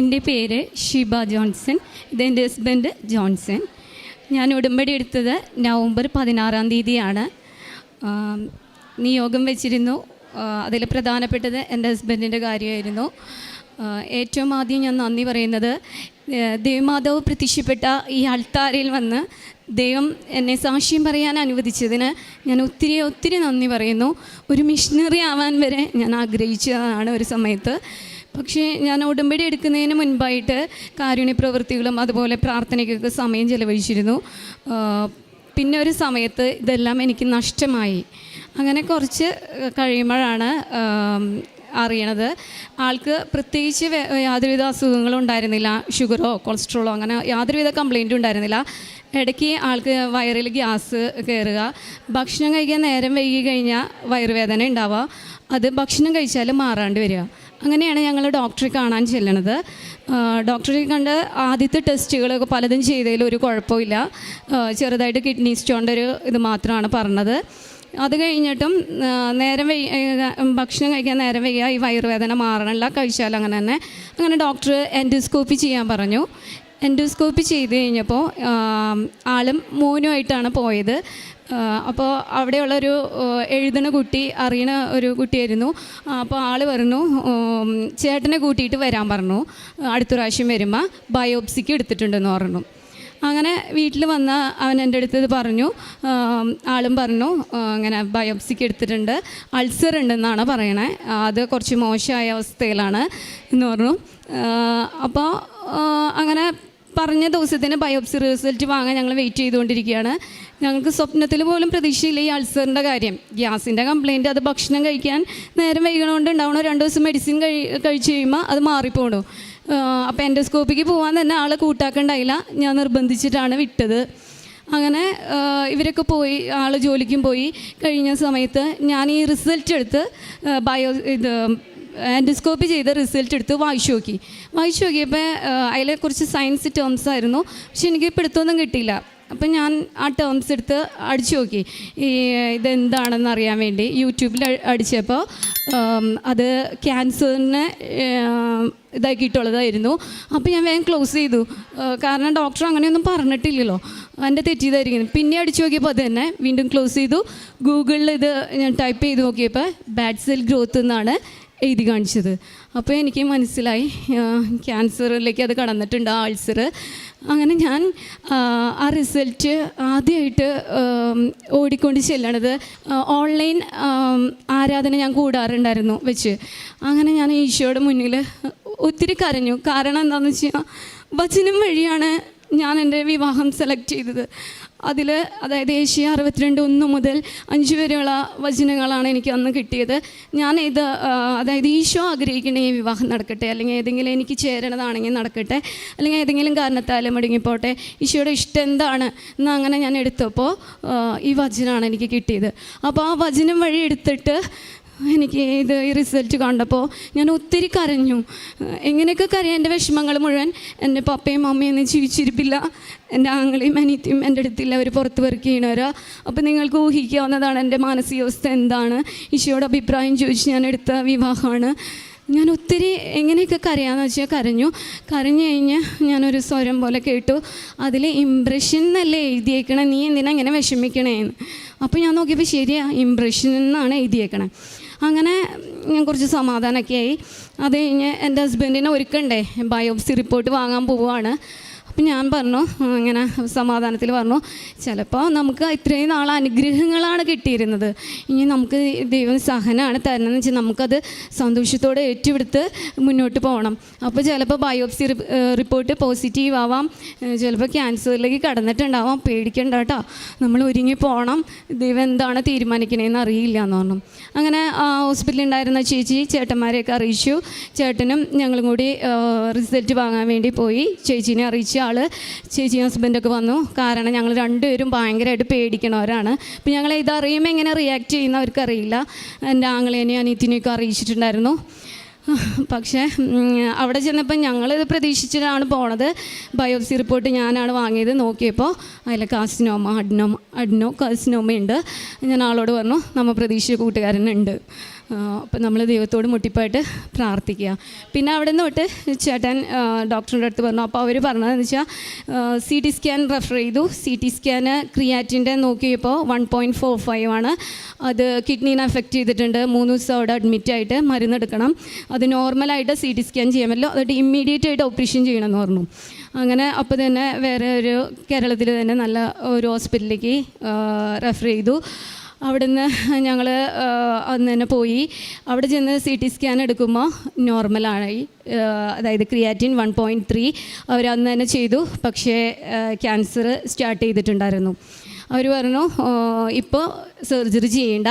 എൻ്റെ പേര് ഷീബ ജോൺസൺ. ഇതെൻ്റെ ഹസ്ബൻഡ് ജോൺസൺ. ഞാൻ ഉടമ്പടി എടുത്തത് നവംബർ 16 തീയതിയാണ്. നിയോഗം വെച്ചിരുന്നു. അതിൽ പ്രധാനപ്പെട്ടത് എൻ്റെ ഹസ്ബൻഡിൻ്റെ കാര്യമായിരുന്നു. ഏറ്റവും ആദ്യം ഞാൻ നന്ദി പറയുന്നത്, ദേവമാതാവ് പ്രത്യക്ഷപ്പെട്ട ഈ അൾത്താരയിൽ വന്ന് ദൈവം എന്നെ സാക്ഷ്യം പറയാൻ അനുവദിച്ചതിന് ഞാൻ ഒത്തിരി നന്ദി പറയുന്നു. ഒരു മിഷണറി ആവാൻ വരെ ഞാൻ ആഗ്രഹിച്ചതാണ് ഒരു സമയത്ത്. പക്ഷേ ഞാൻ ഉടമ്പടി എടുക്കുന്നതിന് മുൻപായിട്ട് കാരുണ്യ പ്രവൃത്തികളും അതുപോലെ പ്രാർത്ഥനയ്ക്കൊക്കെ സമയം ചെലവഴിച്ചിരുന്നു. പിന്നെ ഒരു സമയത്ത് ഇതെല്ലാം എനിക്ക് നഷ്ടമായി. അങ്ങനെ കുറച്ച് കഴിയുമ്പോഴാണ് അറിയണത് ആൾക്ക് പ്രത്യേകിച്ച് യാതൊരുവിധ അസുഖങ്ങളും ഉണ്ടായിരുന്നില്ല. ഷുഗറോ കൊളസ്ട്രോളോ അങ്ങനെ യാതൊരുവിധ കംപ്ലയിൻറ്റും ഉണ്ടായിരുന്നില്ല. ഇടയ്ക്ക് ആൾക്ക് വയറിൽ ഗ്യാസ് കയറുക, ഭക്ഷണം കഴിക്കാൻ നേരം വൈകി കഴിഞ്ഞാൽ വയറുവേദന ഉണ്ടാവുക, അത് ഭക്ഷണം കഴിച്ചാൽ മാറാണ്ട് വരിക. അങ്ങനെയാണ് ഞങ്ങൾ ഡോക്ടറെ കാണാൻ ചെല്ലണത്. ഡോക്ടറെ കണ്ട് ആദ്യത്തെ ടെസ്റ്റുകളൊക്കെ പലതും ചെയ്തതിൽ ഒരു കുഴപ്പമില്ല. ചെറുതായിട്ട് കിഡ്നി സ്റ്റോണിൻ്റെ ഒരു ഇത് മാത്രമാണ് പറഞ്ഞത്. അത് കഴിഞ്ഞിട്ടും ഭക്ഷണം കഴിക്കാൻ നേരം വയ്യ, ഈ വയറുവേദന മാറണില്ല, കഴിച്ചാൽ അങ്ങനെ ഡോക്ടർ എൻഡോസ്കോപ്പി ചെയ്യാൻ പറഞ്ഞു. എൻഡോസ്കോപ്പി ചെയ്ത് കഴിഞ്ഞപ്പോൾ ആളും മോനുമായിട്ടാണ് പോയത്. അപ്പോൾ അവിടെയുള്ളൊരു എഴുതണ കുട്ടി അറിയണ ഒരു കുട്ടിയായിരുന്നു. അപ്പോൾ ആൾ പറഞ്ഞു ചേട്ടനെ കൂട്ടിയിട്ട് വരാൻ പറഞ്ഞു, അടുത്ത പ്രാവശ്യം വരുമ്പോൾ ബയോപ്സിക്ക് എടുത്തിട്ടുണ്ടെന്ന് പറഞ്ഞു. അങ്ങനെ വീട്ടിൽ വന്ന അവൻ എൻ്റെ അടുത്ത് പറഞ്ഞു, ആളും പറഞ്ഞു അങ്ങനെ ബയോപ്സിക്ക് എടുത്തിട്ടുണ്ട്, അൾസർ ഉണ്ടെന്നാണ് പറയണേ, അത് കുറച്ച് മോശമായ അവസ്ഥയിലാണ് എന്ന് പറഞ്ഞു. അപ്പോൾ അങ്ങനെ പറഞ്ഞ ദിവസത്തിന് ബയോപ്സി റിസൾട്ട് വാങ്ങാൻ ഞങ്ങൾ വെയിറ്റ് ചെയ്തുകൊണ്ടിരിക്കുകയാണ്. ഞങ്ങൾക്ക് സ്വപ്നത്തിൽ പോലും പ്രതീക്ഷയില്ല ഈ അൾസറിൻ്റെ കാര്യം. ഗ്യാസിൻ്റെ കംപ്ലയിൻറ്റ്, അത് ഭക്ഷണം കഴിക്കാൻ നേരം വൈകണോണ്ട് ഉണ്ടാവണം. 2 ദിവസം മെഡിസിൻ കഴിച്ച് കഴിയുമ്പോൾ അത് മാറിപ്പോണു. അപ്പോൾ എൻഡോസ്കോപ്പിക്ക് പോകാൻ തന്നെ ആൾ കൂട്ടാക്കണ്ടായില്ല, ഞാൻ നിർബന്ധിച്ചിട്ടാണ് വിട്ടത്. അങ്ങനെ ഇവരൊക്കെ പോയി, ആൾ ജോലിക്കും പോയി. കഴിഞ്ഞ സമയത്ത് ഞാൻ ഈ റിസൾട്ട് എടുത്ത് എൻഡോസ്കോപ്പി ചെയ്ത റിസൾട്ട് എടുത്ത് വായിച്ചു നോക്കിയപ്പോൾ അതിലെ കുറച്ച് സയൻസ് ടേംസ് ആയിരുന്നു. പക്ഷെ എനിക്ക് പിടുത്തമൊന്നും കിട്ടിയില്ല. അപ്പം ഞാൻ ആ ടേംസ് എടുത്ത് അടിച്ചു നോക്കി, ഇതെന്താണെന്ന് അറിയാൻ വേണ്ടി യൂട്യൂബിൽ അടിച്ചപ്പോൾ അത് ക്യാൻസറിന് ഇതാക്കിയിട്ടുള്ളതായിരുന്നു. അപ്പോൾ ഞാൻ വേഗം ക്ലോസ് ചെയ്തു, കാരണം ഡോക്ടർ അങ്ങനെയൊന്നും പറഞ്ഞിട്ടില്ലല്ലോ, എൻ്റെ തെറ്റിയതായിരിക്കും. പിന്നെ അടിച്ചു നോക്കിയപ്പോൾ അത് തന്നെ വീണ്ടും ക്ലോസ് ചെയ്തു. ഗൂഗിളിൽ ഇത് ഞാൻ ടൈപ്പ് ചെയ്ത് നോക്കിയപ്പോൾ ബാഡ് സെൽ ഗ്രോത്ത് എന്നാണ് എഴുതി കാണിച്ചത്. അപ്പോൾ എനിക്ക് മനസ്സിലായി ക്യാൻസറിലേക്ക് അത് കടന്നിട്ടുണ്ട്, ആ അൾസർ. അങ്ങനെ ഞാൻ ആ റിസൾട്ട് ആദ്യമായിട്ട് ഓടിക്കൊണ്ട് ചെല്ലണത് ഓൺലൈൻ ആരാധന ഞാൻ കൂടാറുണ്ടായിരുന്നു വെച്ച്. അങ്ങനെ ഞാൻ ഈശോയുടെ മുന്നിൽ ഒത്തിരി കരഞ്ഞു. കാരണം എന്താണെന്ന് വെച്ചാൽ വചനം വഴിയാണ് ഞാൻ എൻ്റെ വിവാഹം സെലക്ട് ചെയ്തത്. അതിൽ അതായത് ഏഷ്യ 62:1 മുതൽ 5 വരെയുള്ള വചനങ്ങളാണ് എനിക്ക് അന്ന് കിട്ടിയത്. ഞാനിത് അതായത് ഈശോ ആഗ്രഹിക്കണേ ഈ വിവാഹം നടക്കട്ടെ, അല്ലെങ്കിൽ ഏതെങ്കിലും എനിക്ക് ചേരണതാണെങ്കിൽ നടക്കട്ടെ, അല്ലെങ്കിൽ ഏതെങ്കിലും കാരണത്താൽ മടങ്ങിപ്പോട്ടെ, ഈശോയുടെ ഇഷ്ടം എന്താണ് എന്ന് അങ്ങനെ ഞാൻ എടുത്തപ്പോൾ ഈ വചനമാണ് എനിക്ക് കിട്ടിയത്. അപ്പോൾ ആ വചനം വഴി എടുത്തിട്ട് എനിക്ക് ഈ റിസൾട്ട് കണ്ടപ്പോൾ ഞാൻ ഒത്തിരി കരഞ്ഞു. എങ്ങനെയൊക്കെ കരയാൻ, എൻ്റെ വിഷമങ്ങൾ മുഴുവൻ എൻ്റെ പപ്പയും മമ്മയും ഒന്നും ജീവിച്ചിരിപ്പില്ല, എൻ്റെ ആങ്ങളെയും അനിയത്തിയും എൻ്റെ അടുത്തില്ല, അവർ പുറത്ത് വർക്ക് ചെയ്യണവരാ. അപ്പോൾ നിങ്ങൾക്ക് ഊഹിക്കാവുന്നതാണ് എൻ്റെ മാനസികാവസ്ഥ എന്താണ്. ഈശോയുടെ അഭിപ്രായം ചോദിച്ച് ഞാൻ എടുത്ത വിവാഹമാണ്. ഞാൻ ഒത്തിരി എങ്ങനെയൊക്കെ കരയാന്ന് വെച്ചാൽ കരഞ്ഞു കഴിഞ്ഞ് ഞാനൊരു സ്വരം പോലെ കേട്ടു, അതിൽ ഇംപ്രഷൻ എന്നല്ലേ എഴുതിയേക്കണേ, നീ എന്തിനാ ഇങ്ങനെ വിഷമിക്കണേന്ന്. അപ്പോൾ ഞാൻ നോക്കിയപ്പോൾ ശരിയാ, ഇംപ്രഷൻ എന്നാണ് എഴുതിയേക്കണേ. അങ്ങനെ ഞാൻ കുറച്ച് സമാധാനമൊക്കെ ആയി. അത് കഴിഞ്ഞ് എൻ്റെ ഹസ്ബൻഡിനെ ഒരുക്കണ്ടേ, ബയോപ്സി റിപ്പോർട്ട് വാങ്ങാൻ പോവുകയാണ്. അപ്പം ഞാൻ പറഞ്ഞു, ഇങ്ങനെ സമാധാനത്തിൽ പറഞ്ഞു, ചിലപ്പോൾ നമുക്ക് ഇത്രയും നാൾ അനുഗ്രഹങ്ങളാണ് കിട്ടിയിരുന്നത്, ഇനി നമുക്ക് ദൈവം സഹനമാണ് തരണമെന്ന് വെച്ചാൽ നമുക്കത് സന്തോഷത്തോടെ ഏറ്റുപിടുത്ത് മുന്നോട്ട് പോകണം. അപ്പോൾ ചിലപ്പോൾ ബയോപ്സി റിപ്പോർട്ട് പോസിറ്റീവ് ആവാം, ചിലപ്പോൾ ക്യാൻസറിലേക്ക് കടന്നിട്ടുണ്ടാവാം, പേടിക്കണ്ട കേട്ടോ, നമ്മൾ ഒരുങ്ങി പോകണം, ദൈവം എന്താണ് തീരുമാനിക്കണേന്ന് അറിയില്ല എന്ന് പറഞ്ഞു. അങ്ങനെ ഹോസ്പിറ്റലിൽ ഉണ്ടായിരുന്ന ചേട്ടന്മാരെയൊക്കെ അറിയിച്ചു. ചേട്ടനും ഞങ്ങളും കൂടി റിസൾട്ട് വാങ്ങാൻ വേണ്ടി പോയി. ചേച്ചീനെ അറിയിച്ച ചേച്ചിയും ഹസ്ബൻഡൊക്കെ വന്നു. കാരണം ഞങ്ങൾ രണ്ടുപേരും ഭയങ്കരമായിട്ട് പേടിക്കണവരാണ്. അപ്പം ഞങ്ങൾ ഇതറിയുമ്പോൾ എങ്ങനെ റിയാക്ട് ചെയ്യുന്നവർക്ക് അറിയില്ല. എൻ്റെ ആങ്ങളേനെയും അനിയത്തിനെയൊക്കെ അറിയിച്ചിട്ടുണ്ടായിരുന്നു. പക്ഷേ അവിടെ ചെന്നപ്പോൾ ഞങ്ങളിത് പ്രതീക്ഷിച്ചിട്ടാണ് പോണത്. ബയോപ്സി റിപ്പോർട്ട് ഞാനാണ് വാങ്ങിയത്. നോക്കിയപ്പോൾ അതിൽ കാർസിനോമ, അഡ്നോ കാർസിനോമ ഉണ്ട്. ഞാൻ ആളോട് പറഞ്ഞു, നമ്മൾ പ്രതീക്ഷിച്ച കൂട്ടുകാരനുണ്ട്. അപ്പോൾ നമ്മൾ ദൈവത്തോട് മുട്ടിപ്പായിട്ട് പ്രാർത്ഥിക്കുക. പിന്നെ അവിടെ നിന്ന് തൊട്ട് ചേട്ടൻ ഡോക്ടറിൻ്റെ അടുത്ത് പറഞ്ഞു. അപ്പോൾ അവർ പറഞ്ഞതെന്ന് വെച്ചാൽ CT സ്കാൻ റെഫർ ചെയ്തു. CT സ്കാന് ക്രിയാറ്റിൻ്റെ നോക്കിയപ്പോൾ 1.45 ആണ്. അത് കിഡ്നീനെ എഫക്റ്റ് ചെയ്തിട്ടുണ്ട്. 3 ദിവസം അവിടെ അഡ്മിറ്റായിട്ട് മരുന്നെടുക്കണം. അത് നോർമലായിട്ട് CT സ്കാൻ ചെയ്യാൻ പറ്റില്ല, എന്നിട്ട് ഇമ്മീഡിയറ്റ് ആയിട്ട് ഓപ്പറേഷൻ ചെയ്യണമെന്ന് പറഞ്ഞു. അങ്ങനെ അപ്പോൾ തന്നെ വേറെ ഒരു കേരളത്തിൽ തന്നെ നല്ല ഒരു ഹോസ്പിറ്റലിലേക്ക് റെഫർ ചെയ്തു. അവിടുന്ന് ഞങ്ങൾ അന്ന് തന്നെ പോയി. അവിടെ ചെന്ന് CT സ്കാൻ എടുക്കുമ്പോൾ നോർമലായി, അതായത് ക്രിയാറ്റിൻ 1.3 അവർ അന്ന് തന്നെ ചെയ്തു. പക്ഷേ ക്യാൻസർ സ്റ്റാർട്ട് ചെയ്തിട്ടുണ്ടായിരുന്നു. അവർ പറഞ്ഞു ഇപ്പോൾ സർജറി ചെയ്യേണ്ട,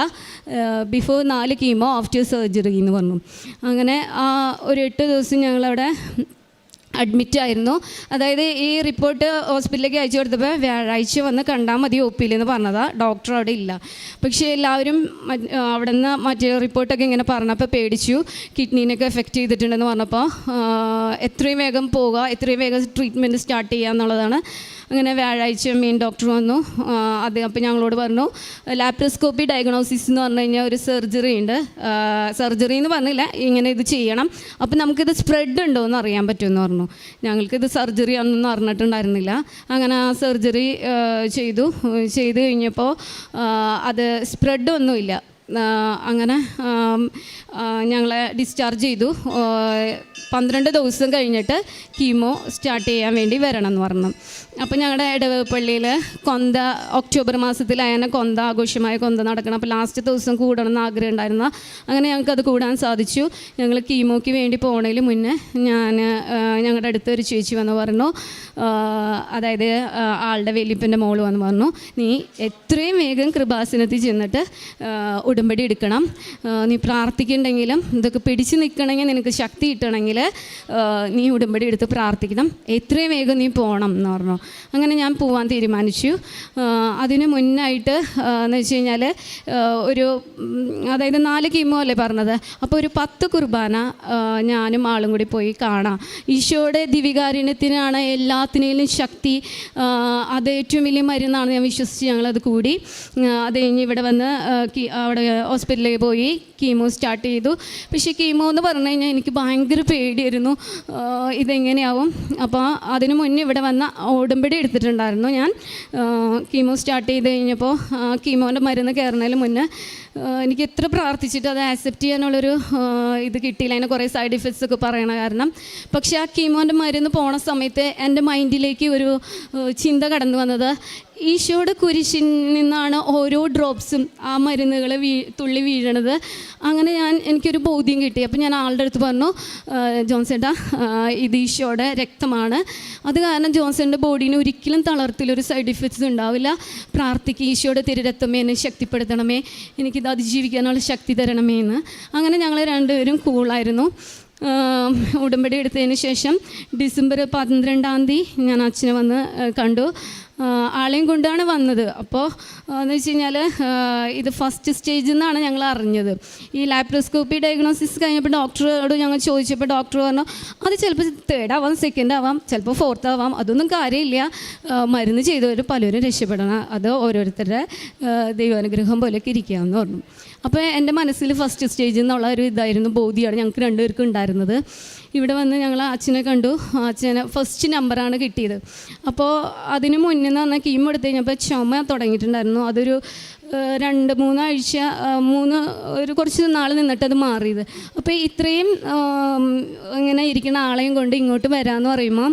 ബിഫോർ 4 കീമോ ആഫ്റ്റർ സർജറി എന്ന് പറഞ്ഞു. അങ്ങനെ ഒരു 8 ദിവസം ഞങ്ങളവിടെ അഡ്മിറ്റായിരുന്നു. അതായത് ഈ റിപ്പോർട്ട് ഹോസ്പിറ്റലിലേക്ക് അയച്ചു കൊടുത്തപ്പോൾ വ്യാഴാഴ്ച വന്ന് കണ്ടാൽ മതി OPയിൽ എന്ന് പറഞ്ഞതാണ്. ഡോക്ടർ അവിടെ ഇല്ല. പക്ഷേ എല്ലാവരും അവിടെ നിന്ന് മറ്റേ റിപ്പോർട്ടൊക്കെ ഇങ്ങനെ പറഞ്ഞപ്പോൾ പേടിച്ചു. കിഡ്നീനൊക്കെ എഫക്റ്റ് ചെയ്തിട്ടുണ്ടെന്ന് പറഞ്ഞപ്പോൾ എത്രയും വേഗം പോകുക, എത്രയും വേഗം ട്രീറ്റ്മെൻറ്റ് സ്റ്റാർട്ട് ചെയ്യുക എന്നുള്ളതാണ്. അങ്ങനെ വ്യാഴാഴ്ച മെയിൻ ഡോക്ടർ വന്നു. അപ്പോൾ ഞങ്ങളോട് പറഞ്ഞു ലാപ്രോസ്കോപ്പി ഡയഗ്നോസിസ് എന്ന് പറഞ്ഞു കഴിഞ്ഞാൽ ഒരു സർജറി ഉണ്ട്. സർജറി എന്ന് പറഞ്ഞില്ല, ഇങ്ങനെ ഇത് ചെയ്യണം, അപ്പോൾ നമുക്കിത് സ്പ്രെഡ് ഉണ്ടോ എന്ന് അറിയാൻ പറ്റുമെന്ന് പറഞ്ഞു. ഞങ്ങൾക്കിത് സർജറി ആണെന്നൊന്നും അറിഞ്ഞിട്ടുണ്ടായിരുന്നില്ല. അങ്ങനെ ആ സർജറി ചെയ്ത് കഴിഞ്ഞപ്പോൾ അത് സ്പ്രെഡ് ഒന്നുമില്ല. അങ്ങനെ ഞങ്ങളെ ഡിസ്ചാർജ് ചെയ്തു. 12 ദിവസം കഴിഞ്ഞിട്ട് കീമോ സ്റ്റാർട്ട് ചെയ്യാൻ വേണ്ടി വരണം എന്ന് പറഞ്ഞു. അപ്പോൾ ഞങ്ങളുടെ ഇടവപ്പള്ളിയിൽ കൊന്ത ഒക്ടോബർ മാസത്തിലായ കൊന്ത ആഘോഷമായ കൊന്ത നടക്കണം. അപ്പോൾ ലാസ്റ്റ് ദിവസം കൂടണം എന്ന് ആഗ്രഹം ഉണ്ടായിരുന്നു. അങ്ങനെ ഞങ്ങൾക്കത് കൂടാൻ സാധിച്ചു. ഞങ്ങൾ കീമോയ്ക്ക് വേണ്ടി പോകണതിന് മുന്നേ ഞങ്ങളുടെ അടുത്ത് ഒരു ചേച്ചി വന്ന് പറഞ്ഞു, അതായത് ആളുടെ വലിയപ്പൻ്റെ മോള് വന്ന് പറഞ്ഞു, നീ എത്രയും വേഗം കൃപാസനത്തിൽ ചെന്നിട്ട് ഉടമ്പടി എടുക്കണം. നീ പ്രാർത്ഥിക്കണ്ടെങ്കിലും ഇതൊക്കെ പിടിച്ച് നിൽക്കണമെങ്കിൽ, നിനക്ക് ശക്തി കിട്ടണമെങ്കിൽ നീ ഉടമ്പടി എടുത്ത് പ്രാർത്ഥിക്കണം, എത്രയും വേഗം നീ പോകണം എന്ന് പറഞ്ഞു. അങ്ങനെ ഞാൻ പോകാൻ തീരുമാനിച്ചു. അതിന് മുന്നായിട്ട് എന്ന് വെച്ച് കഴിഞ്ഞാൽ അതായത് 4 കീമോ അല്ലേ പറഞ്ഞത്. അപ്പോൾ ഒരു 10 കുർബാന ഞാനും ആളും കൂടി പോയി കാണാം. ഈശോയുടെ ദിവികാരുണ്യത്തിനാണ് എല്ലാത്തിനേലും ശക്തി. അത് ഏറ്റവും വലിയ മരുന്നാണ് ഞാൻ വിശ്വസിച്ച് ഞങ്ങളത് കൂടി. അത് കഴിഞ്ഞ് ഇവിടെ വന്ന് അവിടെ ഹോസ്പിറ്റലിൽ പോയി കീമോ സ്റ്റാർട്ട് ചെയ്തു. പക്ഷേ കീമോ എന്ന് പറഞ്ഞു കഴിഞ്ഞാൽ എനിക്ക് ഭയങ്കര പേടിയായിരുന്നു, ഇതെങ്ങനെയാവും. അപ്പോൾ അതിന് മുന്നേ ഇവിടെ വന്ന ഉടമ്പടി എടുത്തിട്ടുണ്ടായിരുന്നു ഞാൻ. കീമോ സ്റ്റാർട്ട് ചെയ്ത് കഴിഞ്ഞപ്പോൾ കീമോൻ്റെ മരുന്ന് കയറുന്നതിന് മുന്നേ എനിക്ക് എത്ര പ്രാർത്ഥിച്ചിട്ട് അത് ആക്സെപ്റ്റ് ചെയ്യാനുള്ളൊരു ഇത് കിട്ടിയില്ല. അതിന് കുറേ സൈഡ് ഇഫക്ട്സ് ഒക്കെ പറയണ കാരണം. പക്ഷേ ആ കീമോൻ്റെ മരുന്ന് പോണ സമയത്ത് എൻ്റെ മൈൻഡിലേക്ക് ഒരു ചിന്ത കടന്നു വന്നത്, ഈശോയുടെ കുരിശിൽ നിന്നാണ് ഓരോ ഡ്രോപ്സും ആ മരുന്നുകൾ തുള്ളി വീഴണത്. അങ്ങനെ എനിക്കൊരു ബോധ്യം കിട്ടി. അപ്പോൾ ഞാൻ ആളുടെ അടുത്ത് പറഞ്ഞു, ജോൺസേട്ടാ ഇത് ഈശോയുടെ രക്തമാണ്, അത് കാരണം ജോൺസൻ്റെ ബോഡീനെ ഒരിക്കലും തളർത്തിലൊരു സൈഡ് ഇഫക്ട്സ് ഉണ്ടാവില്ല. പ്രാർത്ഥിക്കുക, ഈശോയുടെ തിരുരക്തമേ എന്നെ ശക്തിപ്പെടുത്തണമേ, എനിക്കിത് അതിജീവിക്കാനുള്ള ശക്തി തരണമേ എന്ന്. അങ്ങനെ ഞങ്ങൾ രണ്ടുപേരും കൂളായിരുന്നു. ഉടമ്പടി എടുത്തതിന് ശേഷം ഡിസംബർ 12-ാം തീയതി ഞാൻ അച്ഛനെ വന്ന് കണ്ടു. ആളെയും കൊണ്ടാണ് വന്നത്. അപ്പോൾ എന്ന് വെച്ച് കഴിഞ്ഞാൽ ഇത് ഫസ്റ്റ് സ്റ്റേജിൽ നിന്നാണ് ഞങ്ങൾ അറിഞ്ഞത്. ഈ ലാപ്രോസ്കോപ്പി ഡയഗ്നോസിസ് കഴിഞ്ഞപ്പോൾ ഡോക്ടറോട് ഞങ്ങൾ ചോദിച്ചപ്പോൾ ഡോക്ടർ പറഞ്ഞു, അത് ചിലപ്പോൾ 3rd ആവാം, 2nd ആവാം, ചിലപ്പോൾ 4th ആവാം, അതൊന്നും കാര്യമില്ല, മരുന്ന് ചെയ്തവർ പലരും രക്ഷപ്പെടണം, അത് ഓരോരുത്തരുടെ ദൈവാനുഗ്രഹം പോലെയൊക്കെ ഇരിക്കാമെന്ന് പറഞ്ഞു. അപ്പോൾ എൻ്റെ മനസ്സിൽ ഫസ്റ്റ് സ്റ്റേജിൽ നിന്നുള്ള ഒരു ഇതായിരുന്നു, ബോധ്യമാണ് ഞങ്ങൾക്ക് രണ്ടുപേർക്കും ഉണ്ടായിരുന്നത്. ഇവിടെ വന്ന് ഞങ്ങൾ അച്ഛനെ കണ്ടു. അച്ഛനെ ഫസ്റ്റ് നമ്പറാണ് കിട്ടിയത്. അപ്പോൾ അതിന് മുന്നേ എന്ന് പറഞ്ഞാൽ കീമോ എടുത്തു കഴിഞ്ഞപ്പോൾ ചുമ തുടങ്ങിയിട്ടുണ്ടായിരുന്നു. അതൊരു 2-3 ആഴ്ച ഒരു കുറച്ച് നാൾ നിന്നിട്ടത് മാറിയത്. അപ്പോൾ ഇത്രയും ഇങ്ങനെ ഇരിക്കുന്ന ആളെയും കൊണ്ട് ഇങ്ങോട്ട് വരാമെന്ന് പറയുമ്പോൾ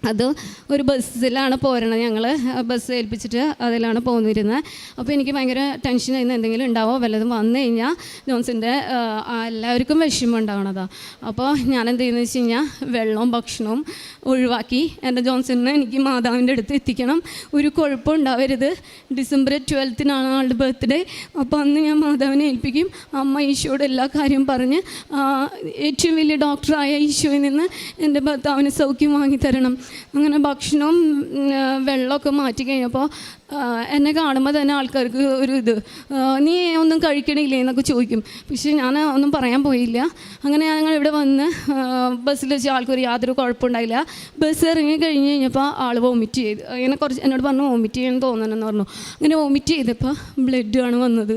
അത് ഒരു ബസ്സിലാണ് പോരണം. ഞങ്ങൾ ബസ് ഏൽപ്പിച്ചിട്ട് അതിലാണ് പോന്നിരുന്നത്. അപ്പോൾ എനിക്ക് ഭയങ്കര ടെൻഷനായിരുന്നു, എന്തെങ്കിലും ഉണ്ടാവോ, വല്ലതും വന്നു കഴിഞ്ഞാൽ ജോൺസിൻ്റെ എല്ലാവർക്കും വിഷമം ഉണ്ടാവണതാണ്. അപ്പോൾ ഞാൻ എന്ത് ചെയ്യുന്നത് വെച്ച് കഴിഞ്ഞാൽ വെള്ളവും ഭക്ഷണവും ഒഴിവാക്കി എൻ്റെ ജോൺസണിനെ എനിക്ക് മാതാവിൻ്റെ അടുത്ത് എത്തിക്കണം, ഒരു കുഴപ്പം ഉണ്ടാവരുത്. ഡിസംബർ 12 ആളുടെ ബർത്ത്ഡേ. അപ്പോൾ അന്ന് ഞാൻ മാതാവിനെ ഏൽപ്പിക്കും. അമ്മ ഈശോയുടെ എല്ലാ കാര്യവും പറഞ്ഞ് ഏറ്റവും വലിയ ഡോക്ടറായ ഈശോയിൽ നിന്ന് എൻ്റെ ഭർത്താവിന് സൗഖ്യം വാങ്ങിത്തരണം. അങ്ങനെ ഭക്ഷണവും വെള്ളമൊക്കെ മാറ്റി കഴിഞ്ഞപ്പോൾ എന്നെ കാണുമ്പോൾ തന്നെ ആൾക്കാർക്ക് ഒരു ഇത്, നീ ഒന്നും കഴിക്കണില്ലേ എന്നൊക്കെ ചോദിക്കും. പക്ഷേ ഞാൻ ഒന്നും പറയാൻ പോയില്ല. അങ്ങനെ ഞങ്ങൾ ഇവിടെ വന്ന് ബസ്സിൽ വെച്ച് ആൾക്കൊരു യാതൊരു കുഴപ്പമുണ്ടായില്ല. ബസ് ഇറങ്ങി കഴിഞ്ഞ് കഴിഞ്ഞപ്പോൾ ആൾ വോമിറ്റ് ചെയ്ത്, അങ്ങനെ കുറച്ച് എന്നോട് പറഞ്ഞു വോമിറ്റ് ചെയ്യാൻ തോന്നണമെന്ന് പറഞ്ഞു. അങ്ങനെ വോമിറ്റ് ചെയ്തപ്പോൾ ബ്ലഡാണ് വന്നത്,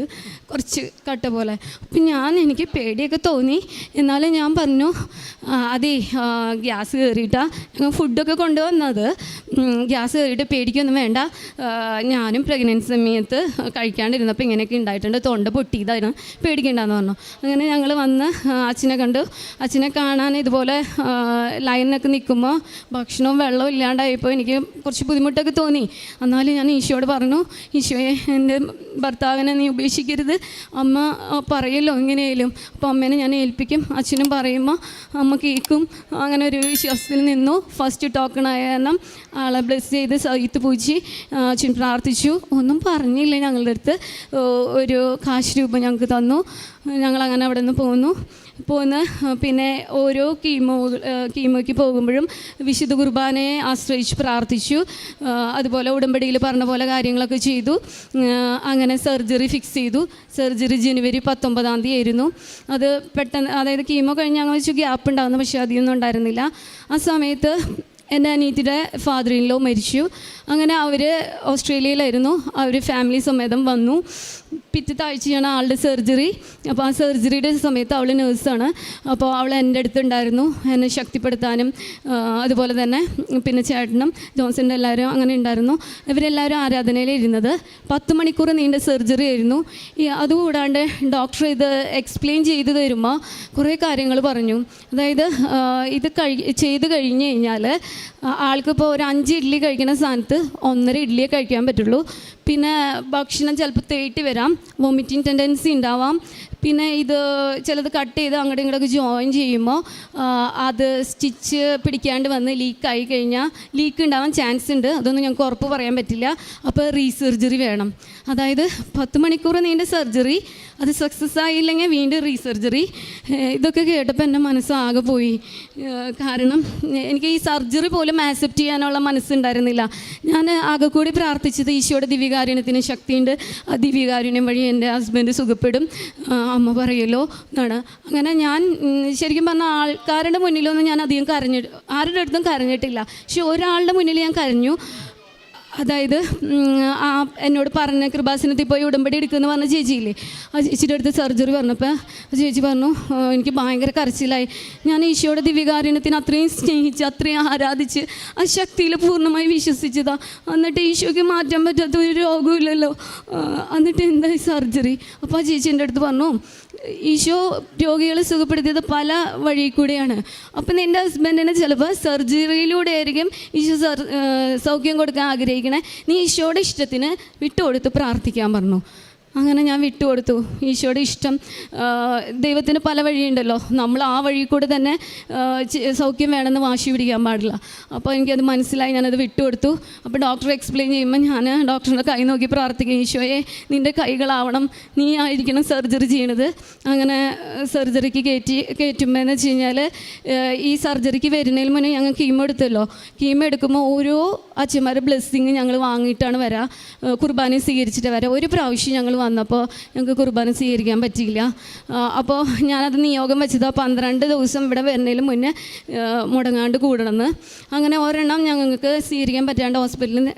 കുറച്ച് കട്ട പോലെ. അപ്പം എനിക്ക് പേടിയൊക്കെ തോന്നി. എന്നാലും ഞാൻ പറഞ്ഞു, അതേ ഗ്യാസ് കയറിയിട്ടാണ് ഞങ്ങൾ ഫുഡൊക്കെ കൊണ്ടുവന്നത്, ഗ്യാസ് കയറിയിട്ട് പേടിക്കൊന്നും വേണ്ട, ഞാനും പ്രഗ്നൻസി സമയത്ത് കഴിക്കാണ്ടിരുന്നപ്പോൾ ഇങ്ങനെയൊക്കെ ഉണ്ടായിട്ടുണ്ട്, തൊണ്ട പൊട്ടിയതാണ്, പേടിക്കണ്ടെന്ന് പറഞ്ഞു. അങ്ങനെ ഞങ്ങൾ വന്ന് അച്ഛനെ കണ്ടു. അച്ഛനെ കാണാൻ ഇതുപോലെ ലൈനിനൊക്കെ നിൽക്കുമ്പോൾ ഭക്ഷണവും വെള്ളവും ഇല്ലാണ്ടായപ്പോൾ എനിക്ക് കുറച്ച് ബുദ്ധിമുട്ടൊക്കെ തോന്നി. എന്നാലും ഞാൻ ഈശോയോട് പറഞ്ഞു, ഈശോയെ എൻ്റെ ഭർത്താവിനെ നീ ഉപേക്ഷിക്കരുത്, അമ്മ പറയല്ലോ എങ്ങനെയായാലും. അപ്പോൾ അമ്മേനെ ഞാൻ ഏൽപ്പിക്കും, അച്ഛനും പറയുമ്പോൾ അമ്മ കേൾക്കും. അങ്ങനെ ഒരു വിശ്വാസത്തിൽ നിന്നു. ഫസ്റ്റ് ടോക്കണായ കാരണം ആളെ ബ്ലെസ് ചെയ്ത് സഹിത്ത് പൂജി അച്ഛൻ പ്രാർത്ഥിച്ചു. ഒന്നും പറഞ്ഞില്ല ഞങ്ങളുടെ അടുത്ത്. ഒരു കാശ് രൂപ ഞങ്ങൾക്ക് തന്നു. ഞങ്ങളങ്ങനെ അവിടെ നിന്ന് പോന്നു. പിന്നെ ഓരോ കീമോയ്ക്ക് പോകുമ്പോഴും വിശുദ്ധ കുർബാനയെ ആശ്രയിച്ച് പ്രാർത്ഥിച്ചു. അതുപോലെ ഉടമ്പടിയിൽ പറഞ്ഞ പോലെ കാര്യങ്ങളൊക്കെ ചെയ്തു. അങ്ങനെ സർജറി ഫിക്സ് ചെയ്തു. സർജറി ജനുവരി 19 ആയിരുന്നു. അത് പെട്ടെന്ന്, അതായത് കീമോ കഴിഞ്ഞ് ഞങ്ങൾ വെച്ച് ഗ്യാപ്പ് ഉണ്ടാകുന്നു, പക്ഷേ അധികമൊന്നും ഉണ്ടായിരുന്നില്ല. ആ സമയത്ത് എൻ്റെ അനിയത്തിയുടെ ഫാദർ ഇൻ ലോ മരിച്ചു. അങ്ങനെ അവർ ഓസ്ട്രേലിയയിലായിരുന്നു. അവർ ഫാമിലി സമേതം വന്നു. പിറ്റത്തെ ആഴ്ചയാണ് ആളുടെ സർജറി. അപ്പോൾ ആ സർജറിയുടെ സമയത്ത് അവൾ നേഴ്സാണ്. അപ്പോൾ അവൾ എൻ്റെ അടുത്തുണ്ടായിരുന്നു, എന്നെ ശക്തിപ്പെടുത്താനും. അതുപോലെ തന്നെ പിന്നെ ചേട്ടനും ജോൺസൻ്റെ എല്ലാവരും അങ്ങനെ ഉണ്ടായിരുന്നു. ഇവരെല്ലാവരും ആരാധനയിലിരുന്നത്. 10 മണിക്കൂർ നീണ്ട സർജറി ആയിരുന്നു. അതുകൂടാണ്ട് ഡോക്ടർ ഇത് എക്സ്പ്ലെയിൻ ചെയ്ത് തരുമ്പോൾ കുറേ കാര്യങ്ങൾ പറഞ്ഞു. അതായത് ഇത് ചെയ്ത് കഴിഞ്ഞ് കഴിഞ്ഞാൽ ആൾക്കിപ്പോൾ ഒരു 5 ഇഡ്ഡലി കഴിക്കുന്ന സ്ഥാനത്ത് 1.5 ഇഡ്ഡലിയെ കഴിക്കാൻ പറ്റുള്ളൂ. പിന്നെ ഭക്ഷണം ചിലപ്പോൾ തേട്ടി വരാം, വോമിറ്റിംഗ് ടെൻഡൻസി ഉണ്ടാവാം. പിന്നെ ഇത് ചിലത് കട്ട് ചെയ്ത് അങ്ങോട്ടും ഇങ്ങോട്ടൊക്കെ ജോയിൻ ചെയ്യുമ്പോൾ അത് സ്റ്റിച്ച് പിടിക്കാണ്ട് വന്ന് ലീക്കായി കഴിഞ്ഞാൽ ലീക്ക് ഉണ്ടാവാൻ ചാൻസ് ഉണ്ട്. അതൊന്നും ഞങ്ങൾക്ക് ഉറപ്പ് പറയാൻ പറ്റില്ല. അപ്പോൾ റീസർജറി വേണം. അതായത് 10 മണിക്കൂർ നീണ്ട സർജറി, അത് സക്സസ് ആയില്ലെങ്കിൽ വീണ്ടും റീസർജറി. ഇതൊക്കെ കേട്ടപ്പോൾ എൻ്റെ മനസ്സാകെ പോയി. കാരണം എനിക്ക് ഈ സർജറി പോലും ആക്സെപ്റ്റ് ചെയ്യാനുള്ള മനസ്സുണ്ടായിരുന്നില്ല. ഞാൻ ആകെ കൂടി പ്രാർത്ഥിച്ചത് ഈശോയുടെ ദിവ്യകാരുണ്യത്തിന് ശക്തിയുണ്ട്, ആ ദിവ്യകാരുണ്യം വഴി എൻ്റെ ഹസ്ബൻഡ് സുഖപ്പെടും, അമ്മ പറയുമല്ലോ എന്നാണ്. അങ്ങനെ ഞാൻ ശരിക്കും പറഞ്ഞാൽ ആൾക്കാരുടെ മുന്നിലൊന്നും ഞാൻ അധികം ആരുടെ അടുത്തും കരഞ്ഞിട്ടില്ല. പക്ഷെ ഒരാളുടെ മുന്നിൽ ഞാൻ കരഞ്ഞു. അതായത് എന്നോട് പറഞ്ഞ കൃപാസനത്തിൽ പോയി ഉടമ്പടി എടുക്കുമെന്ന് പറഞ്ഞ ചേച്ചിയില്ലേ, ആ ചേച്ചിയുടെ അടുത്ത് സർജറി പറഞ്ഞപ്പോൾ ചേച്ചി പറഞ്ഞു, എനിക്ക് ഭയങ്കര കരച്ചിലായി. ഞാൻ ഈശോയുടെ ദിവ്യകാരുണ്യത്തിന് അത്രയും സ്നേഹിച്ച് അത്രയും ആരാധിച്ച് ആ ശക്തിയിൽ പൂർണ്ണമായി വിശ്വസിച്ചതാണ്. എന്നിട്ട് ഈശോയ്ക്ക് മാറ്റാൻ പറ്റാത്ത ഒരു രോഗമില്ലല്ലോ, എന്നിട്ട് എന്തായി സർജറി. അപ്പോൾ ആ ചേച്ചി എൻ്റെ അടുത്ത് പറഞ്ഞു, ഈശോ രോഗികളെ സുഖപ്പെടുത്തിയത് പല വഴി കൂടെയാണ്. അപ്പം നിൻ്റെ ഹസ്ബൻഡിന് ചിലപ്പോൾ സർജറിയിലൂടെ ആയിരിക്കും ഈശോ സൗഖ്യം കൊടുക്കാൻ ആഗ്രഹിക്കണേ. നീ ഈശോയുടെ ഇഷ്ടത്തിന് വിട്ടുകൊടുത്ത് പ്രാർത്ഥിക്കാൻ പറഞ്ഞു. അങ്ങനെ ഞാൻ വിട്ടുകൊടുത്തു. ഈശോയുടെ ഇഷ്ടം, ദൈവത്തിന് പല വഴിയുണ്ടല്ലോ, നമ്മൾ ആ വഴി കൂടെ തന്നെ സൗഖ്യം വേണമെന്ന് വാശി പിടിക്കാൻ പാടില്ല. അപ്പോൾ എനിക്കത് മനസ്സിലായി, ഞാനത് വിട്ടുകൊടുത്തു. അപ്പോൾ ഡോക്ടർ എക്സ്പ്ലെയിൻ ചെയ്യുമ്പോൾ ഞാൻ ഡോക്ടറിൻ്റെ കൈ നോക്കി പ്രാർത്ഥിക്കും, ഈശോയെ നിൻ്റെ കൈകളാവണം, നീ ആയിരിക്കണം സർജറി ചെയ്യണത്. അങ്ങനെ സർജറിക്ക് കയറ്റുമ്പോൾ എന്ന് വെച്ച് കഴിഞ്ഞാൽ ഈ സർജറിക്ക് വരുന്നതിന് മുന്നേ ഞങ്ങൾ കീമോ എടുത്തല്ലോ. കീമോ എടുക്കുമ്പോൾ ഓരോ അച്ഛന്മാരുടെ ബ്ലെസ്സിങ് ഞങ്ങൾ വാങ്ങിയിട്ടാണ് വരിക, കുർബാന സ്വീകരിച്ചിട്ട് വരിക. ഒരു പ്രാവശ്യം ഞങ്ങൾ വന്നപ്പോൾ ഞങ്ങൾക്ക് കുർബാന സ്വീകരിക്കാൻ പറ്റിയില്ല. അപ്പോൾ ഞാനത് നിയോഗം വെച്ചത് 12 ദിവസം ഇവിടെ വരുന്നതിന് മുന്നേ മുടങ്ങാണ്ട് കൂടണമെന്ന്. അങ്ങനെ ഒരെണ്ണം ഞങ്ങൾക്ക് സ്വീകരിക്കാൻ പറ്റാണ്ട് ഹോസ്പിറ്റലിൽ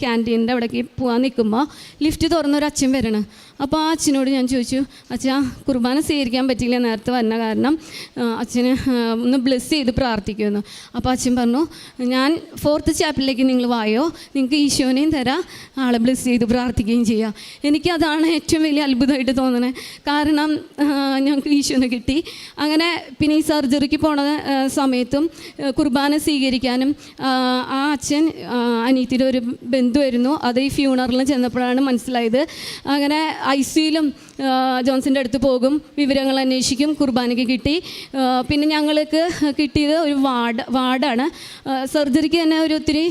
ക്യാൻറ്റീനിൻ്റെ അവിടേക്ക് പോകാൻ നിൽക്കുമ്പോൾ ലിഫ്റ്റ് തുറന്നൊരു അച്ഛൻ വരണം. അപ്പോൾ ആ അച്ഛനോട് ഞാൻ ചോദിച്ചു, അച്ഛാ കുർബാന സ്വീകരിക്കാൻ പറ്റിയില്ല നേരത്തെ വന്ന കാരണം അച്ഛന് ഒന്ന് ബ്ലെസ് ചെയ്ത് പ്രാർത്ഥിക്കുമെന്ന്. അപ്പോൾ അച്ഛൻ പറഞ്ഞു, ഞാൻ 4th ചാപ്പിലേക്ക് നിങ്ങൾ വായോ, നിങ്ങൾക്ക് ഈശോനെയും തരാം, ആളെ ബ്ലെസ് ചെയ്ത് പ്രാർത്ഥിക്കുകയും ചെയ്യാം. എനിക്കതാണ് ഏറ്റവും വലിയ അത്ഭുതമായിട്ട് തോന്നണേ. കാരണം ഞങ്ങൾക്ക് ഈശോനെ കിട്ടി. അങ്ങനെ പിന്നെ ഈ സർജറിക്ക് പോണ സമയത്തും കുർബാന സ്വീകരിക്കാനും ആ അച്ഛൻ അനീത്തിയുടെ ഒരു ബന്ധുവായിരുന്നു. അത് ഈ ഫ്യൂണറിൽ ചെന്നപ്പോഴാണ് മനസ്സിലായത്. അങ്ങനെ ICUയിലും ജോൺസിൻ്റെ അടുത്ത് പോകും, വിവരങ്ങൾ അന്വേഷിക്കും. കുർബാനയ്ക്ക് കിട്ടി. പിന്നെ ഞങ്ങൾക്ക് കിട്ടിയത് ഒരു വാർഡാണ്. സർജറിക്ക് തന്നെ ഒരു ഒത്തിരി,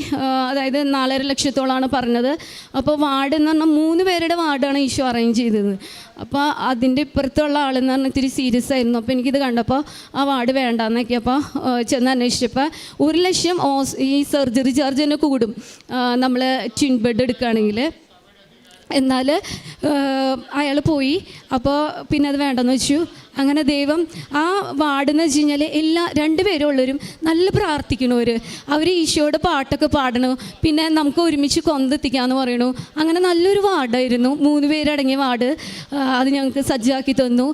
അതായത് 4.5 ലക്ഷത്തോളമാണ് പറഞ്ഞത്. അപ്പോൾ വാർഡ് എന്ന് പറഞ്ഞാൽ 3 പേരുടെ വാർഡാണ് ഈശോ അറേഞ്ച് ചെയ്തത്. അപ്പോൾ അതിൻ്റെ ഇപ്പുറത്തുള്ള ആളെന്ന് പറഞ്ഞാൽ ഇത്തിരി സീരിയസ് ആയിരുന്നു. അപ്പോൾ എനിക്കിത് കണ്ടപ്പോൾ ആ വാർഡ് വേണ്ടാന്നൊക്കെ. അപ്പോൾ ചെന്ന് അന്വേഷിച്ചപ്പോൾ 1 ലക്ഷം ഈ സർജറി ചാർജ് തന്നെ കൂടും നമ്മൾ ട്വിൻ ബെഡ് എടുക്കുകയാണെങ്കിൽ. എന്നാൽ അയാൾ പോയി. അപ്പോൾ പിന്നെ അത് വേണ്ടെന്ന് വെച്ചു. അങ്ങനെ ദൈവം ആ വാർഡെന്ന് വെച്ച് കഴിഞ്ഞാൽ രണ്ടുപേരും ഉള്ളവരും നല്ല പ്രാർത്ഥിക്കണവർ, അവർ ഈശോയുടെ പാട്ടൊക്കെ പാടണു, പിന്നെ നമുക്ക് ഒരുമിച്ച് കൊന്തെത്തിക്കാമെന്ന് പറയണു. അങ്ങനെ നല്ലൊരു വാർഡായിരുന്നു, 3 പേരടങ്ങിയ വാർഡ്. അത് ഞങ്ങൾക്ക് സജ്ജാക്കി തന്നു.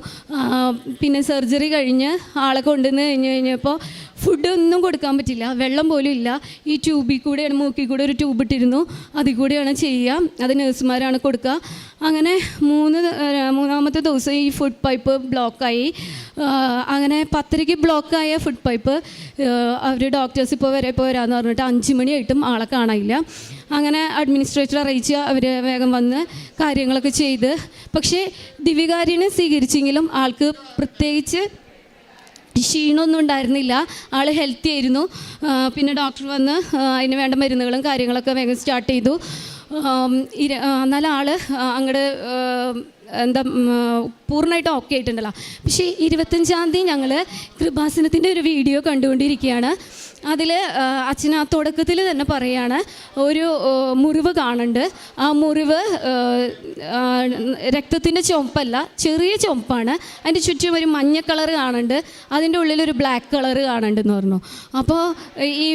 പിന്നെ സർജറി കഴിഞ്ഞ് ആളെ കൊണ്ടുവന്ന് കഴിഞ്ഞപ്പോൾ ഫുഡൊന്നും കൊടുക്കാൻ പറ്റില്ല, വെള്ളം പോലും ഇല്ല. ഈ ട്യൂബിൽ കൂടെയാണ്, മൂക്കിൽ കൂടെ ഒരു ട്യൂബ് ഇട്ടിരുന്നു, അതിൽ കൂടെയാണ് ചെയ്യുക. അത് നഴ്സുമാരാണ് കൊടുക്കുക. അങ്ങനെ മൂന്നാമത്തെ ദിവസം ഈ ഫുഡ് പൈപ്പ് ബ്ലോക്കായി. അങ്ങനെ 10:30 ബ്ലോക്കായ ഫുഡ് പൈപ്പ് അവർ ഡോക്ടേഴ്സ് ഇപ്പോൾ വരാമെന്ന് പറഞ്ഞിട്ട് 5 മണിയായിട്ടും ആളെ കാണാനില്ല. അങ്ങനെ അഡ്മിനിസ്ട്രേറ്റർ അറിയിച്ച് അവർ വേഗം വന്ന് കാര്യങ്ങളൊക്കെ ചെയ്ത്. പക്ഷേ ദിവ്യകാരുണ്യം സ്വീകരിച്ചെങ്കിലും ആൾക്ക് പ്രത്യേകിച്ച് ക്ഷീണമൊന്നും ഉണ്ടായിരുന്നില്ല, ആൾ ഹെൽത്തി ആയിരുന്നു. പിന്നെ ഡോക്ടർ വന്ന് അതിന് വേണ്ട മരുന്നുകളും കാര്യങ്ങളൊക്കെ വേഗം സ്റ്റാർട്ട് ചെയ്തു. എന്നാൽ ആൾ അങ്ങോട്ട് പൂർണ്ണമായിട്ട് ഓക്കെ ആയിട്ടുണ്ടല്ലോ. പക്ഷേ 25-ാം തീയതി ഞങ്ങൾ കൃപാസനത്തിൻ്റെ ഒരു വീഡിയോ കണ്ടുകൊണ്ടിരിക്കുകയാണ്. അതിൽ അച്ഛൻ ആ തുടക്കത്തിൽ തന്നെ പറയുകയാണ്, ഒരു മുറിവ് കാണുന്നുണ്ട്. ആ മുറിവ് രക്തത്തിൻ്റെ ചുവപ്പല്ല, ചെറിയ ചുവപ്പാണ്. അതിൻ്റെ ചുറ്റും ഒരു മഞ്ഞ കളർ കാണുന്നുണ്ട്, അതിൻ്റെ ഉള്ളിലൊരു ബ്ലാക്ക് കളർ കാണുന്നുണ്ടെന്ന് പറഞ്ഞു. അപ്പോൾ ഈ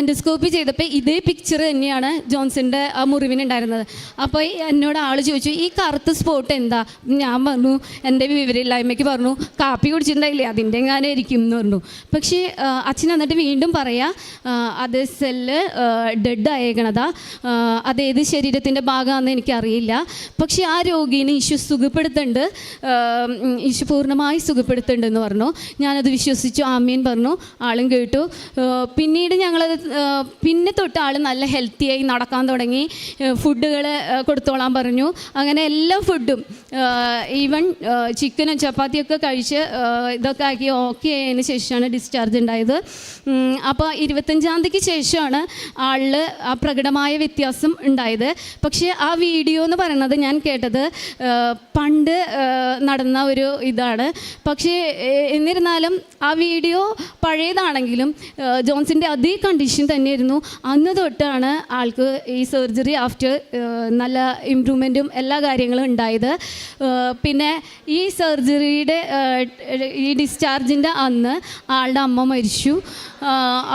എൻഡോസ്കോപ്പി ചെയ്തപ്പോൾ ഇതേ പിക്ചർ തന്നെയാണ് ജോൺസൻ്റെ ആ മുറിവിനുണ്ടായിരുന്നത്. അപ്പോൾ എന്നോട് ആൾ ചോദിച്ചു, ഈ കറുത്ത സ്പോട്ട് എന്താ? ഞാൻ പറഞ്ഞു, എൻ്റെ വിവരമില്ലായ്മയ്ക്ക് പറഞ്ഞു, കാപ്പി കുടിച്ചിട്ടുണ്ടായില്ലേ അതിൻ്റെ എങ്ങാനും ഇരിക്കും എന്ന് പറഞ്ഞു. പക്ഷേ അച്ഛൻ എന്നിട്ട് വീണ്ടും പറയാ, അത് സെല്ല് ഡെഡ് ആയേക്കണതാ, അതേത് ശരീരത്തിൻ്റെ ഭാഗമാണെന്ന് എനിക്കറിയില്ല. പക്ഷേ ആ രോഗീനെ ഈശോ സുഖപ്പെടുത്തുന്നുണ്ട്, ഈശോ പൂർണ്ണമായി സുഖപ്പെടുത്തുന്നുണ്ടെന്ന് പറഞ്ഞു. ഞാനത് വിശ്വസിച്ചു, ആമീൻ പറഞ്ഞു, ആളും കേട്ടു. പിന്നീട് ഞങ്ങളത് പിന്നെ തൊട്ട് ആൾ നല്ല ഹെൽത്തിയായി നടക്കാൻ തുടങ്ങി. ഫുഡുകൾ കൊടുത്തോളാൻ പറഞ്ഞു. അങ്ങനെ എല്ലാ ഫുഡും ഈവൻ ചിക്കനും ചപ്പാത്തിയൊക്കെ കഴിച്ച് ഇതൊക്കെ ആക്കി ഓക്കെ ആയതിന് ശേഷമാണ് ഡിസ്ചാർജ് ഉണ്ടായത്. അപ്പോൾ 25-ാം തീയതിക്ക് ശേഷമാണ് ആളിൽ ആ പ്രകടമായ വ്യത്യാസം ഉണ്ടായത്. പക്ഷേ ആ വീഡിയോ എന്ന് പറയുന്നത് ഞാൻ കേട്ടത് പണ്ട് നടന്ന ഒരു ഇതാണ്. പക്ഷേ എന്നിരുന്നാലും ആ വീഡിയോ പഴയതാണെങ്കിലും ജോൺസിൻ്റെ അതേ കണ്ടീഷൻ തന്നെയായിരുന്നു. അന്ന് തൊട്ടാണ് ആൾക്ക് ഈ സർജറി ആഫ്റ്റർ നല്ല ഇമ്പ്രൂവ്മെൻറ്റും എല്ലാ കാര്യങ്ങളും ഉണ്ടായത്. പിന്നെ ഈ സർജറിയുടെ ഈ ഡിസ്ചാർജിൻ്റെ അന്ന് ആളുടെ അമ്മ മരിച്ചു.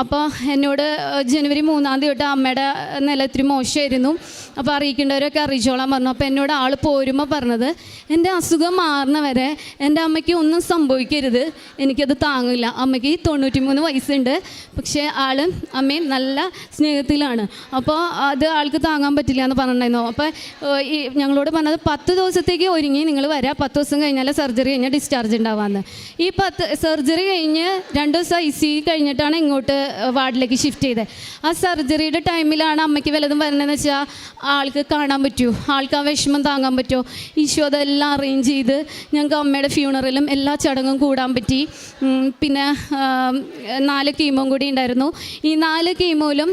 അപ്പോൾ എന്നോട് ജനുവരി 3-ാം തീയതി തൊട്ട് അമ്മയുടെ നില ഇത്തിരി മോശമായിരുന്നു, അപ്പോൾ അറിയിക്കേണ്ടവരൊക്കെ അറിയിച്ചോളാൻ പറഞ്ഞു. അപ്പോൾ എന്നോട് ആൾ പോരുമ്പോൾ പറഞ്ഞത്, എൻ്റെ അസുഖം മാറുന്ന വരെ എൻ്റെ അമ്മയ്ക്ക് ഒന്നും സംഭവിക്കരുത്, എനിക്കത് താങ്ങില്ല. അമ്മയ്ക്ക് 93 വയസ്സുണ്ട്, പക്ഷേ ആൾ അമ്മയും നല്ല സ്നേഹത്തിലാണ്. അപ്പോൾ അത് ആൾക്ക് താങ്ങാൻ പറ്റില്ല എന്ന് പറഞ്ഞിട്ടുണ്ടായിരുന്നു. അപ്പോൾ ഈ ഞങ്ങളോട് പറഞ്ഞത് 10 ദിവസത്തേക്ക് ഒരുങ്ങി നിങ്ങൾ വരാം, 10 ദിവസം കഴിഞ്ഞാൽ സർജറി കഴിഞ്ഞാൽ ഡിസ്ചാർജ് ഉണ്ടാവാമെന്ന്. ഈ 10 സർജറി കഴിഞ്ഞ് 2 ദിവസം ICU കഴിഞ്ഞിട്ടാണ് ഇങ്ങോട്ട് വാർഡിലേക്ക് ഷിഫ്റ്റ് ചെയ്തത്. ആ സർജറിയുടെ ടൈമിലാണ് അമ്മയ്ക്ക് വല്ലതും വരണമെന്ന് വെച്ചാൽ ആൾക്ക് കാണാൻ പറ്റുമോ, ആൾക്ക് ആ വിഷമം താങ്ങാൻ പറ്റുമോ? ഈശോ അതെല്ലാം അറേഞ്ച് ചെയ്ത് ഞങ്ങൾക്ക് അമ്മയുടെ ഫ്യൂണറലും എല്ലാ ചടങ്ങും കൂടാൻ പറ്റി. പിന്നെ 4 കീമോയും കൂടി ഉണ്ടായിരുന്നു. ഈ 4 കീമോയിലും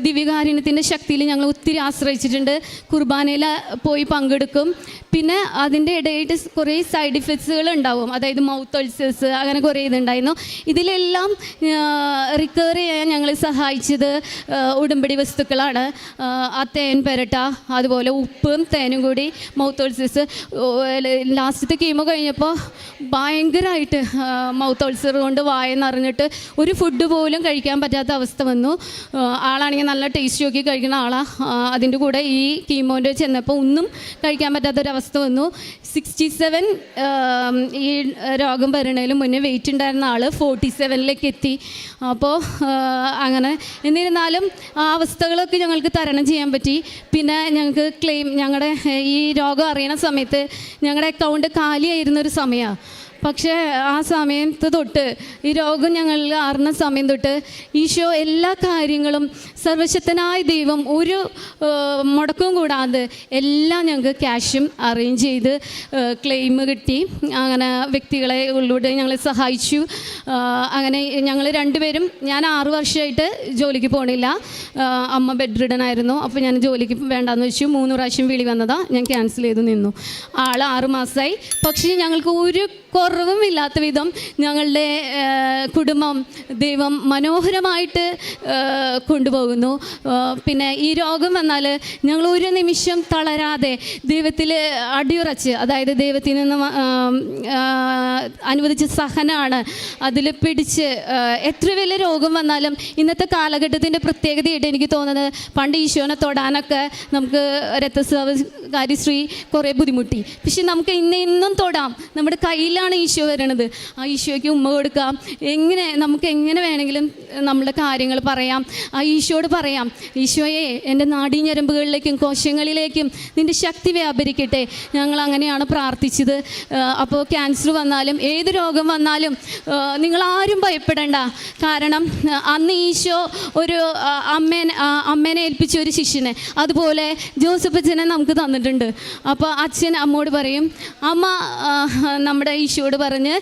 ദിവ്യകാരുണ്യത്തിൻ്റെ ശക്തിയിൽ ഞങ്ങൾ ഒത്തിരി ആശ്രയിച്ചിട്ടുണ്ട്. കുർബാനയിൽ പോയി പങ്കെടുക്കും. പിന്നെ അതിൻ്റെ ഇടയായിട്ട് കുറേ സൈഡ് ഇഫക്ട്സുകൾ ഉണ്ടാവും, അതായത് മൗത്ത് അൾസേഴ്സ്, അങ്ങനെ കുറേ ഇതുണ്ടായിരുന്നു. ഇതിലെല്ലാം റിക്കവർ ചെയ്യാൻ ഞങ്ങളെ സഹായിച്ചത് ഉടമ്പടി വസ്തുക്കളാണ്. ആ തേൻ പെരട്ട, അതുപോലെ ഉപ്പും തേനും കൂടി മൗത്ത് അൾസേഴ്സ്. ലാസ്റ്റത്തെ കീമോ കഴിഞ്ഞപ്പോൾ ഭയങ്കരമായിട്ട് മൗത്ത് അൾസർ കൊണ്ട് വായ നിറഞ്ഞിട്ട് ഒരു ഫുഡ് പോലും കഴിക്കാൻ പറ്റാത്ത അവസ്ഥ വന്നു. ആളാണെങ്കിൽ നല്ല ടേസ്റ്റ് നോക്കി കഴിക്കുന്ന ആളാണ്. അതിൻ്റെ കൂടെ ഈ കീമോൻ്റെ ചെന്നപ്പോൾ ഒന്നും കഴിക്കാൻ പറ്റാത്തൊരവസ്ഥ വന്നു. 67 ഈ രോഗം വരണതിന് മുന്നേ വെയിറ്റ് ഉണ്ടായിരുന്ന ആൾ 47ലേക്ക് എത്തി. അപ്പോൾ അങ്ങനെ എന്നിരുന്നാലും ആ അവസ്ഥകളൊക്കെ ഞങ്ങൾക്ക് തരണം ചെയ്യാൻ പറ്റി. പിന്നെ ഞങ്ങൾക്ക് ഞങ്ങളുടെ ഈ രോഗം അറിയണ സമയത്ത് ഞങ്ങളുടെ അക്കൗണ്ട് കാലിയായിരുന്നൊരു സമയമാണ്. പക്ഷേ ആ സമയത്ത് തൊട്ട്, ഈ രോഗം ഞങ്ങൾ അറിഞ്ഞ സമയം തൊട്ട് ഈശോ എല്ലാ കാര്യങ്ങളും, സർവശക്തനായ ദൈവം ഒരു മുടക്കവും കൂടാതെ എല്ലാം ഞങ്ങൾക്ക് ക്യാഷും അറേഞ്ച് ചെയ്ത് ക്ലെയിം കിട്ടി. അങ്ങനെ വ്യക്തികളെ ഉള്ളിലൂടെ ഞങ്ങളെ സഹായിച്ചു. അങ്ങനെ ഞങ്ങൾ രണ്ടുപേരും, ഞാൻ 6 വർഷമായിട്ട് ജോലിക്ക് പോകണില്ല, അമ്മ ബെഡ് റിഡൻ ആയിരുന്നു. അപ്പോൾ ഞാൻ ജോലിക്ക് വേണ്ടാന്ന് വെച്ചു. 3 പ്രാവശ്യം വിളി വന്നതാണ്, ഞാൻ ക്യാൻസൽ ചെയ്ത് നിന്നു. ആൾ 6 മാസമായി. പക്ഷേ ഞങ്ങൾക്ക് ഒരു കുറവും ഇല്ലാത്ത വിധം ഞങ്ങളുടെ കുടുംബം ദൈവം മനോഹരമായിട്ട് കൊണ്ടുപോകുന്നു. പിന്നെ ഈ രോഗം വന്നാൽ ഞങ്ങൾ ഒരു നിമിഷം തളരാതെ ദൈവത്തിൽ അടിയുറച്ച്, അതായത് ദൈവത്തിൽ നിന്ന് അനുവദിച്ച സഹനമാണ് അതിൽ പിടിച്ച് എത്ര വലിയ രോഗം വന്നാലും ഇന്നത്തെ കാലഘട്ടത്തിൻ്റെ പ്രത്യേകതയായിട്ട് എനിക്ക് തോന്നുന്നത്, പണ്ട് ഈശോനെ തൊടാനൊക്കെ നമുക്ക് രക്തസ്രാവകാരിശ്രീ കുറേ ബുദ്ധിമുട്ടി. പക്ഷെ നമുക്ക് ഇന്നും തൊടാം. നമ്മുടെ കയ്യിലാണ് ഈശോ വരണത്. ആ ഈശോയ്ക്ക് ഉമ്മ കൊടുക്കാം. നമുക്ക് എങ്ങനെ വേണമെങ്കിലും നമ്മുടെ കാര്യങ്ങൾ പറയാം. ആ ഈശോയോട് പറയാം, ഈശോയെ എൻ്റെ നാഡീഞരമ്പുകളിലേക്കും കോശങ്ങളിലേക്കും നിൻ്റെ ശക്തി വ്യാപരിക്കട്ടെ. ഞങ്ങൾ അങ്ങനെയാണ് പ്രാർത്ഥിച്ചത്. അപ്പോൾ ക്യാൻസർ വന്നാലും ഏത് രോഗം വന്നാലും നിങ്ങളാരും ഭയപ്പെടേണ്ട. കാരണം അന്ന് ഈശോ ഒരു അമ്മേനെ ഏൽപ്പിച്ച ഒരു ശിഷ്യനെ അതുപോലെ ജോസഫ് അച്ഛനെ നമുക്ക് തന്നിട്ടുണ്ട്. അപ്പോൾ അച്ഛൻ അമ്മോട് പറയും, അമ്മ നമ്മുടെ ഈശോയോട് പറഞ്ഞ്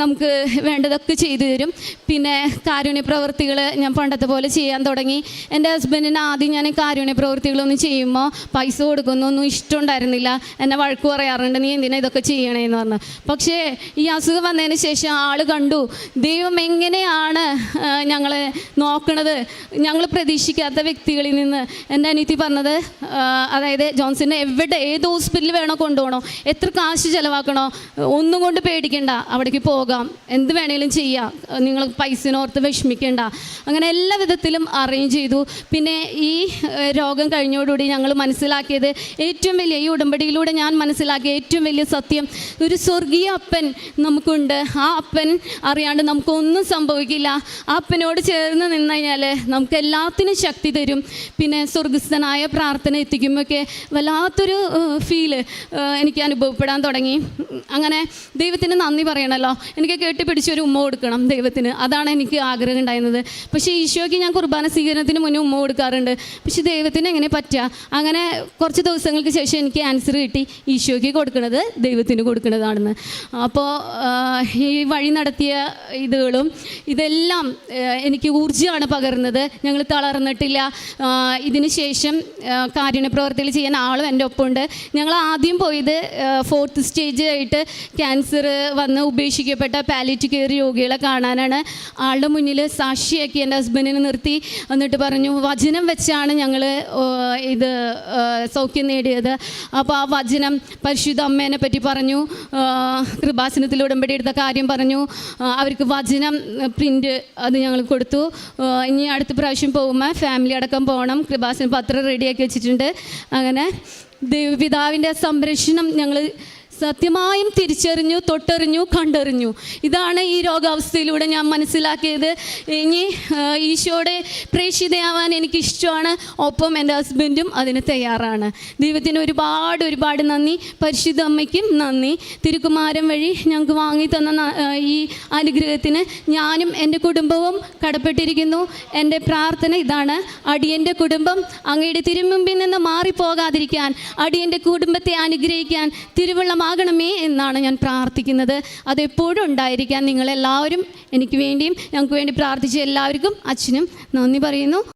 നമുക്ക് വേണ്ടതൊക്കെ ചെയ്തു തരും. പിന്നെ കാരുണ്യ പ്രവൃത്തികൾ ഞാൻ പണ്ടത്തെ പോലെ ചെയ്യാൻ തുടങ്ങി. എൻ്റെ ഹസ്ബൻഡിന് ആദ്യം ഞാൻ കാരുണ്യ പ്രവൃത്തികളൊന്നും ചെയ്യുമ്പോൾ പൈസ കൊടുക്കുന്നൊന്നും ഇഷ്ടമുണ്ടായിരുന്നില്ല. എന്നെ വഴക്ക് പറയാറുണ്ട്, നീ എന്തിനാ ഇതൊക്കെ ചെയ്യണേന്ന് പറഞ്ഞു. പക്ഷേ ഈ അസുഖം വന്നതിന് ശേഷം ആൾ കണ്ടു ദൈവം എങ്ങനെയാണ് ഞങ്ങളെ നോക്കണത്. ഞങ്ങൾ പ്രതീക്ഷിക്കാത്ത വ്യക്തികളിൽ നിന്ന് എൻ്റെ അനിയത്തി പറഞ്ഞത്, അതായത് ജോൺസനെ ഏത് ഹോസ്പിറ്റലിൽ വേണോ കൊണ്ടുപോകണോ, എത്ര കാശ് ചിലവാക്കണോ, ഒന്നും കൊണ്ട് പേടിക്കണ്ട, അവിടേക്ക് പോകാം, എന്ത് വേണേലും ചെയ്യാം, നിങ്ങൾ പൈസനോർത്ത് വിഷമിക്കേണ്ട. അങ്ങനെ എല്ലാ വിധത്തിലും അറേഞ്ച് ചെയ്തു. പിന്നെ ഈ രോഗം കഴിഞ്ഞോടുകൂടി ഞങ്ങൾ മനസ്സിലാക്കിയത് ഏറ്റവും വലിയ, ഈ ഉടമ്പടിയിലൂടെ ഞാൻ മനസ്സിലാക്കിയ ഏറ്റവും വലിയ സത്യം, ഒരു സ്വർഗീയ അപ്പൻ നമുക്കുണ്ട്. ആ അപ്പൻ അറിയാണ്ട് നമുക്കൊന്നും സംഭവിക്കില്ല. ആ അപ്പനോട് ചേർന്ന് നിന്ന് കഴിഞ്ഞാൽ നമുക്ക് എല്ലാത്തിനും ശക്തി തരും. പിന്നെ സ്വർഗസ്ഥനായ പ്രാർത്ഥന എത്തിക്കുമ്പോഴൊക്കെ വല്ലാത്തൊരു ഫീല് എനിക്ക് അനുഭവപ്പെടാൻ തുടങ്ങി. അങ്ങനെ ദൈവത്തിന് നന്ദി പറയണമല്ലോ. എനിക്ക് കെട്ടിപ്പിടിച്ചൊരു ഉമ്മ കൊടുക്കണം ദൈവത്തിന്, അതാണ് എനിക്ക് ആഗ്രഹം ഉണ്ടായിരുന്നത്. പക്ഷേ ഈശോയ്ക്ക് ഞാൻ കുർബാന സ്വീകരണത്തിന് മുന്നേ ഉമ്മ കൊടുക്കാറുണ്ട്. പക്ഷെ ദൈവത്തിന് എങ്ങനെ പറ്റുക? അങ്ങനെ കുറച്ച് ദിവസങ്ങൾക്ക് ശേഷം എനിക്ക് ആൻസർ കിട്ടി, ഈശോയ്ക്ക് കൊടുക്കുന്നത് ദൈവത്തിന് കൊടുക്കുന്നതാണെന്ന്. അപ്പോൾ ഈ വഴി നടത്തിയ ഇതെല്ലാം എനിക്ക് ഊർജ്ജമാണ് പകർന്നത്. ഞങ്ങൾ തളർന്നിട്ടില്ല. ഇതിന് ശേഷം കാരുണ്യ പ്രവർത്തികൾ ചെയ്യാൻ ആളും എൻ്റെ ഒപ്പമുണ്ട്. ഞങ്ങൾ ആദ്യം പോയത് 4th സ്റ്റേജ് ആയിട്ട് ക്യാൻസർ വന്ന് ഉപേക്ഷിക്കപ്പെട്ട പാലിയേറ്റീവ് കെയർ രോഗികളെ കാണാനാണ്. ആളുടെ മുന്നിൽ സാക്ഷിയാക്കി എൻ്റെ ഹസ്ബൻഡിനെ നിർത്തി. എന്നിട്ട് പറഞ്ഞു, വചനം വെച്ചാണ് ഞങ്ങൾ ഇത് സൗഖ്യം നേടിയത്. അപ്പോൾ ആ വചനം പരിശുദ്ധ അമ്മേനെ പറ്റി പറഞ്ഞു, കൃപാസനത്തിൽ ഉടമ്പടി എടുത്ത കാര്യം പറഞ്ഞു. അവർക്ക് വചനം പ്രിൻ്റ് അത് ഞങ്ങൾ കൊടുത്തു. ഇനി അടുത്ത പ്രാവശ്യം പോകുമ്പോൾ ഫാമിലി അടക്കം പോകണം. കൃപാസന പത്രം റെഡിയാക്കി വെച്ചിട്ടുണ്ട്. അങ്ങനെ ദൈവപിതാവിൻ്റെ സംരക്ഷണം ഞങ്ങൾ സത്യമായും തിരിച്ചറിഞ്ഞു, തൊട്ടറിഞ്ഞു, കണ്ടറിഞ്ഞു. ഇതാണ് ഈ രോഗാവസ്ഥയിലൂടെ ഞാൻ മനസ്സിലാക്കിയത്. ഇനി ഈശോയുടെ പ്രേക്ഷിതയാവാൻ എനിക്കിഷ്ടമാണ്. ഒപ്പം എൻ്റെ ഹസ്ബൻഡും അതിന് തയ്യാറാണ്. ദൈവത്തിന് ഒരുപാട് നന്ദി. പരിശുദ്ധ അമ്മയ്ക്കും നന്ദി. തിരുക്കുമാരൻ വഴി ഞങ്ങൾക്ക് വാങ്ങി തന്ന ഈ അനുഗ്രഹത്തിന് ഞാനും എൻ്റെ കുടുംബവും കടപ്പെട്ടിരിക്കുന്നു. എൻ്റെ പ്രാർത്ഥന ഇതാണ്, അടിയൻ്റെ കുടുംബം അങ്ങയുടെ തിരുമുമ്പിൽ നിന്ന് മാറിപ്പോകാതിരിക്കാൻ, അടിയൻ്റെ കുടുംബത്തെ അനുഗ്രഹിക്കാൻ തിരുവള്ളമാകണമേ എന്നാണ് ഞാൻ പ്രാർത്ഥിക്കുന്നത്. അതെപ്പോഴും ഉണ്ടായിരിക്കാൻ നിങ്ങളെല്ലാവരും എനിക്ക് വേണ്ടിയും ഞങ്ങൾക്ക് വേണ്ടി പ്രാർത്ഥിച്ച എല്ലാവർക്കും അച്ഛനും നന്ദി പറയുന്നു.